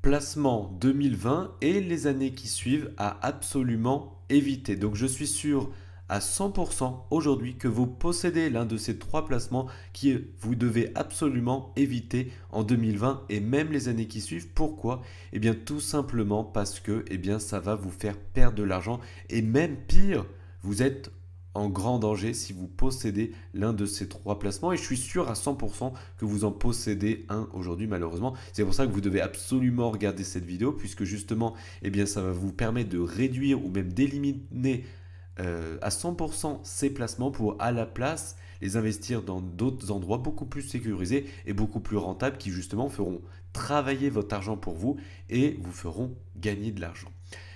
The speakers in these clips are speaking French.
placement 2020 et les années qui suivent à absolument éviter. Donc je suis sûr à 100% aujourd'hui que vous possédez l'un de ces trois placements que vous devez absolument éviter en 2020 et même les années qui suivent. Pourquoi? Eh bien tout simplement parce que ça va vous faire perdre de l'argent et même pire, vous êtes en grand danger si vous possédez l'un de ces trois placements et je suis sûr à 100% que vous en possédez un aujourd'hui malheureusement. C'est pour ça que vous devez absolument regarder cette vidéo puisque justement ça va vous permettre de réduire ou même d'éliminer à 100% ces placements pour à la place les investir dans d'autres endroits beaucoup plus sécurisés et beaucoup plus rentables qui justement feront travailler votre argent pour vous et vous feront gagner de l'argent.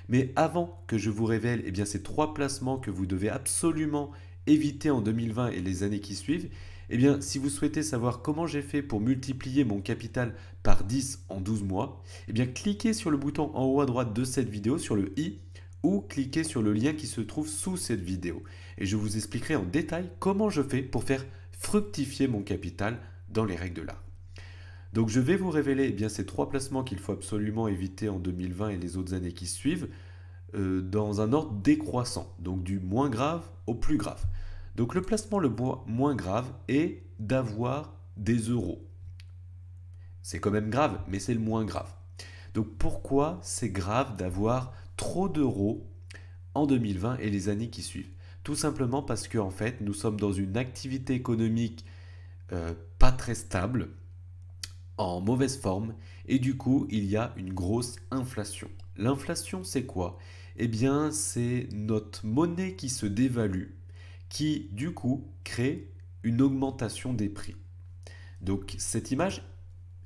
Mais avant que je vous révèle ces trois placements que vous devez absolument éviter en 2020 et les années qui suivent, si vous souhaitez savoir comment j'ai fait pour multiplier mon capital par 10 en 12 mois, cliquez sur le bouton en haut à droite de cette vidéo, sur le i, ou cliquez sur le lien qui se trouve sous cette vidéo. Et je vous expliquerai en détail comment je fais pour faire fructifier mon capital dans les règles de l'art. Donc je vais vous révéler ces trois placements qu'il faut absolument éviter en 2020 et les autres années qui suivent dans un ordre décroissant, donc du moins grave au plus grave. Donc le placement le moins grave est d'avoir des euros. C'est quand même grave, mais c'est le moins grave. Donc pourquoi c'est grave d'avoir trop d'euros en 2020 et les années qui suivent? Tout simplement parce que en fait, nous sommes dans une activité économique pas très stable, en mauvaise forme, et du coup, il y a une grosse inflation. L'inflation, c'est quoi? C'est notre monnaie qui se dévalue, qui du coup crée une augmentation des prix. Donc cette image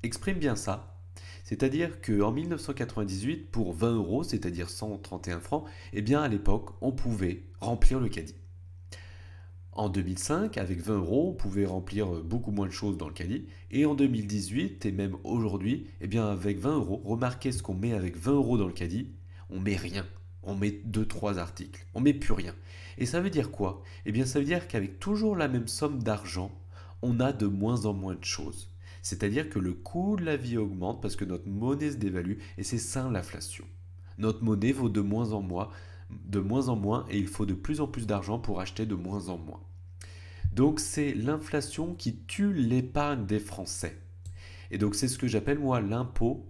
exprime bien ça. C'est-à-dire qu'en 1998, pour 20 euros, c'est-à-dire 131 francs, à l'époque, on pouvait remplir le caddie. En 2005, avec 20 euros, on pouvait remplir beaucoup moins de choses dans le caddie. Et en 2018, et même aujourd'hui, avec 20 euros, remarquez ce qu'on met avec 20 euros dans le caddie, on met rien. On met 2-3 articles. On met plus rien. Et ça veut dire quoi? Ça veut dire qu'avec toujours la même somme d'argent, on a de moins en moins de choses. C'est-à-dire que le coût de la vie augmente parce que notre monnaie se dévalue et c'est ça l'inflation. Notre monnaie vaut de moins en moins et il faut de plus en plus d'argent pour acheter de moins en moins. Donc c'est l'inflation qui tue l'épargne des Français. Et donc c'est ce que j'appelle moi l'impôt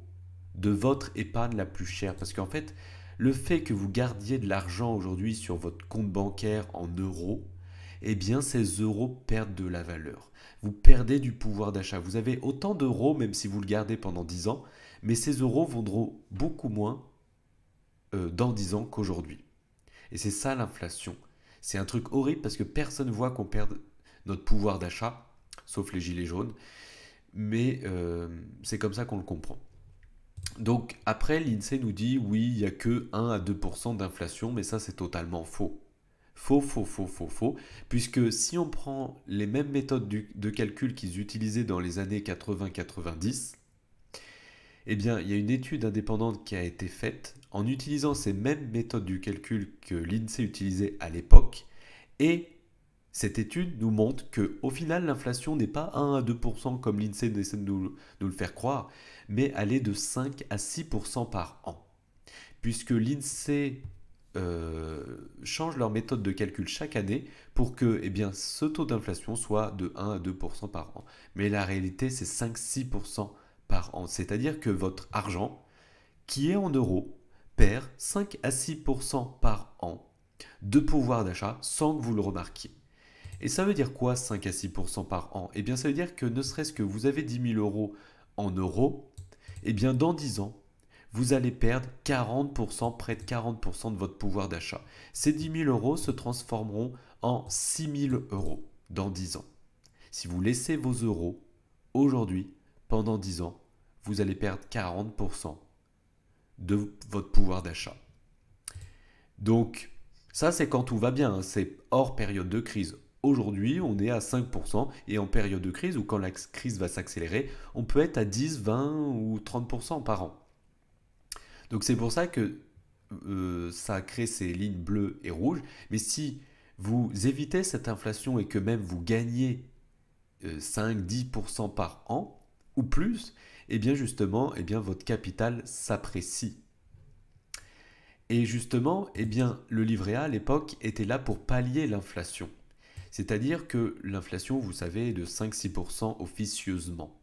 de votre épargne la plus chère. Parce qu'en fait, le fait que vous gardiez de l'argent aujourd'hui sur votre compte bancaire en euros, ces euros perdent de la valeur. Vous perdez du pouvoir d'achat. Vous avez autant d'euros même si vous le gardez pendant 10 ans, mais ces euros vaudront beaucoup moins dans 10 ans qu'aujourd'hui. Et c'est ça l'inflation. C'est un truc horrible parce que personne ne voit qu'on perd notre pouvoir d'achat, sauf les gilets jaunes. Mais c'est comme ça qu'on le comprend. Donc après, l'INSEE nous dit oui, il n'y a que 1 à 2% d'inflation, mais ça c'est totalement faux. Faux. Puisque si on prend les mêmes méthodes de calcul qu'ils utilisaient dans les années 80-90, il y a une étude indépendante qui a été faite en utilisant ces mêmes méthodes du calcul que l'INSEE utilisait à l'époque. Et cette étude nous montre qu'au final, l'inflation n'est pas 1 à 2% comme l'INSEE essaie de nous le faire croire, mais elle est de 5 à 6% par an. Puisque l'INSEE changent leur méthode de calcul chaque année pour que ce taux d'inflation soit de 1 à 2% par an. Mais la réalité, c'est 5-6% par an. C'est-à-dire que votre argent, qui est en euros, perd 5 à 6% par an de pouvoir d'achat sans que vous le remarquiez. Et ça veut dire quoi 5 à 6% par an? Ça veut dire que ne serait-ce que vous avez 10 000 euros en euros, dans 10 ans, vous allez perdre 40%, près de 40% de votre pouvoir d'achat. Ces 10 000 euros se transformeront en 6 000 euros dans 10 ans. Si vous laissez vos euros aujourd'hui, pendant 10 ans, vous allez perdre 40% de votre pouvoir d'achat. Donc, ça c'est quand tout va bien, c'est hors période de crise. Aujourd'hui, on est à 5% et en période de crise ou quand la crise va s'accélérer, on peut être à 10, 20 ou 30% par an. Donc c'est pour ça que ça crée ces lignes bleues et rouges. Mais si vous évitez cette inflation et que même vous gagnez 5-10% par an ou plus, et bien justement, votre capital s'apprécie. Et justement, le livret A à l'époque était là pour pallier l'inflation. C'est-à-dire que l'inflation, vous savez, est de 5-6% officieusement.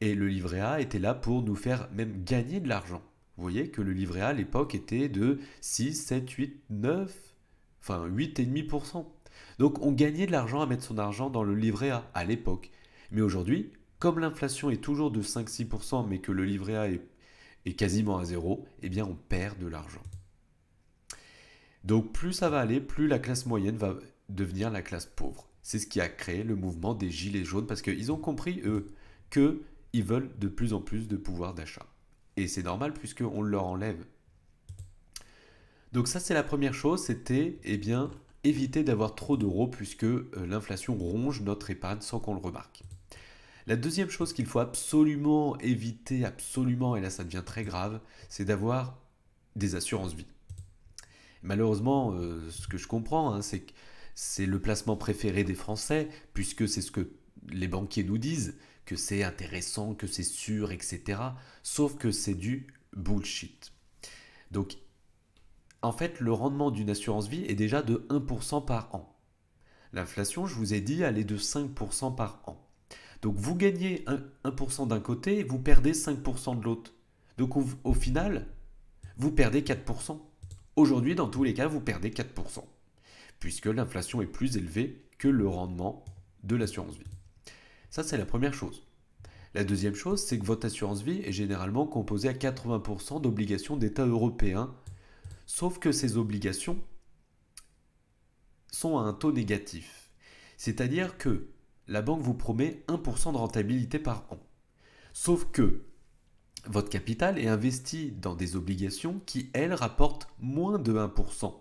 Et le livret A était là pour nous faire même gagner de l'argent. Vous voyez que le livret A à l'époque était de 6, 7, 8, 9, enfin 8,5%. Donc on gagnait de l'argent à mettre son argent dans le livret A à l'époque. Mais aujourd'hui, comme l'inflation est toujours de 5-6%, mais que le livret A est quasiment à zéro, on perd de l'argent. Donc plus ça va aller, plus la classe moyenne va devenir la classe pauvre. C'est ce qui a créé le mouvement des Gilets jaunes parce qu'ils ont compris, eux, qu'ils veulent de plus en plus de pouvoir d'achat. Et c'est normal puisqu'on leur enlève. Donc ça, c'est la première chose, c'était éviter d'avoir trop d'euros puisque l'inflation ronge notre épargne sans qu'on le remarque. La deuxième chose qu'il faut absolument éviter, absolument, et là ça devient très grave, c'est d'avoir des assurances vie. Malheureusement, ce que je comprends, c'est que c'est le placement préféré des Français, puisque c'est ce que les banquiers nous disent, que c'est intéressant, que c'est sûr, etc. Sauf que c'est du bullshit. Donc, en fait, le rendement d'une assurance vie est déjà de 1% par an. L'inflation, je vous ai dit, elle est de 5% par an. Donc, vous gagnez 1% d'un côté et vous perdez 5% de l'autre. Donc, au final, vous perdez 4%. Aujourd'hui, dans tous les cas, vous perdez 4%, puisque l'inflation est plus élevée que le rendement de l'assurance vie. Ça, c'est la première chose. La deuxième chose, c'est que votre assurance vie est généralement composée à 80% d'obligations d'État européens, sauf que ces obligations sont à un taux négatif. C'est-à-dire que la banque vous promet 1% de rentabilité par an. Sauf que votre capital est investi dans des obligations qui, elles, rapportent moins de 1%.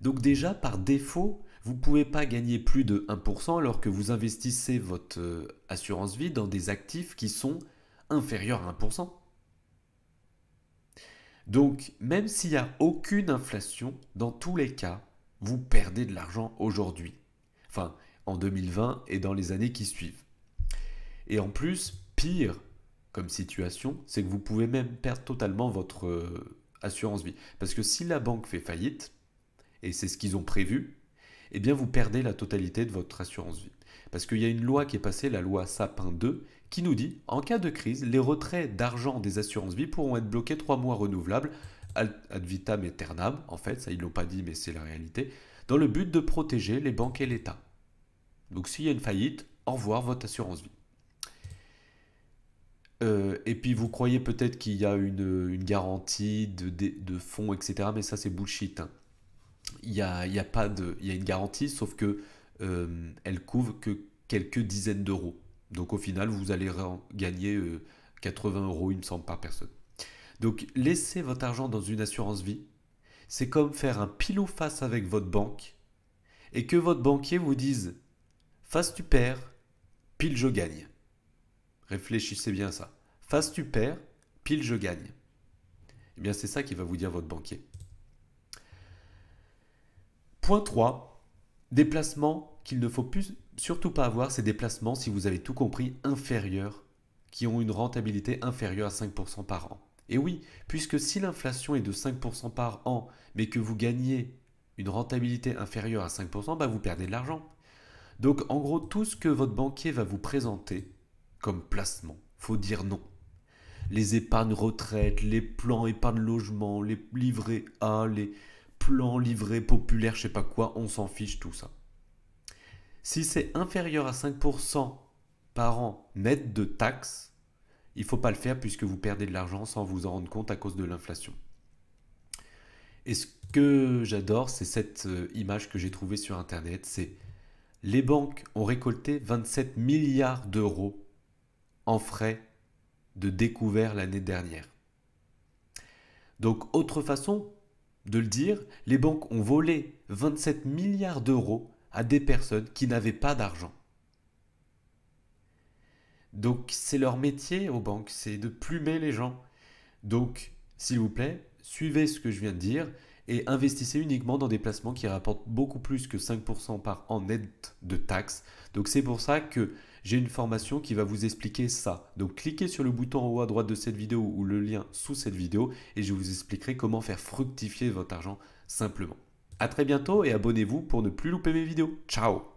Donc déjà, par défaut, vous ne pouvez pas gagner plus de 1% alors que vous investissez votre assurance vie dans des actifs qui sont inférieurs à 1%. Donc, même s'il n'y a aucune inflation, dans tous les cas, vous perdez de l'argent aujourd'hui. Enfin, en 2020 et dans les années qui suivent. Et en plus, pire comme situation, c'est que vous pouvez même perdre totalement votre assurance vie. Parce que si la banque fait faillite, et c'est ce qu'ils ont prévu, vous perdez la totalité de votre assurance vie. Parce qu'il y a une loi qui est passée, la loi Sapin 2, qui nous dit, en cas de crise, les retraits d'argent des assurances vie pourront être bloqués 3 mois renouvelables, ad vitam aeternam, en fait, ça ils ne l'ont pas dit mais c'est la réalité, dans le but de protéger les banques et l'État. Donc s'il y a une faillite, au revoir votre assurance vie. Et puis vous croyez peut-être qu'il y a une garantie de fonds, etc. Mais ça c'est bullshit. Il y a une garantie, sauf que elle couvre que quelques dizaines d'euros. Donc au final, vous allez gagner 80 euros, il me semble, par personne. Donc laissez votre argent dans une assurance vie. C'est comme faire un pile ou face avec votre banque et que votre banquier vous dise face tu perds, pile je gagne. Réfléchissez bien à ça. Face tu perds, pile je gagne. C'est ça qui va vous dire votre banquier. Point 3, des placements qu'il ne faut surtout pas avoir, c'est des placements, si vous avez tout compris, inférieurs, qui ont une rentabilité inférieure à 5% par an. Et oui, puisque si l'inflation est de 5% par an, mais que vous gagnez une rentabilité inférieure à 5%, vous perdez de l'argent. Donc en gros, tout ce que votre banquier va vous présenter comme placement, faut dire non. Les épargnes retraite, les plans épargne logement, les livrets A, les plans livrets populaires, je sais pas quoi, on s'en fiche tout ça. Si c'est inférieur à 5% par an net de taxes, il ne faut pas le faire puisque vous perdez de l'argent sans vous en rendre compte à cause de l'inflation. Et ce que j'adore, c'est cette image que j'ai trouvée sur internet, c'est les banques ont récolté 27 milliards d'euros en frais de découvert l'année dernière. Donc, autre façon de le dire, les banques ont volé 27 milliards d'euros à des personnes qui n'avaient pas d'argent. Donc, c'est leur métier aux banques, c'est de plumer les gens. Donc, s'il vous plaît, suivez ce que je viens de dire et investissez uniquement dans des placements qui rapportent beaucoup plus que 5% par an net de taxes. Donc, c'est pour ça que j'ai une formation qui va vous expliquer ça. Donc cliquez sur le bouton en haut à droite de cette vidéo ou le lien sous cette vidéo et je vous expliquerai comment faire fructifier votre argent simplement. À très bientôt et abonnez-vous pour ne plus louper mes vidéos. Ciao!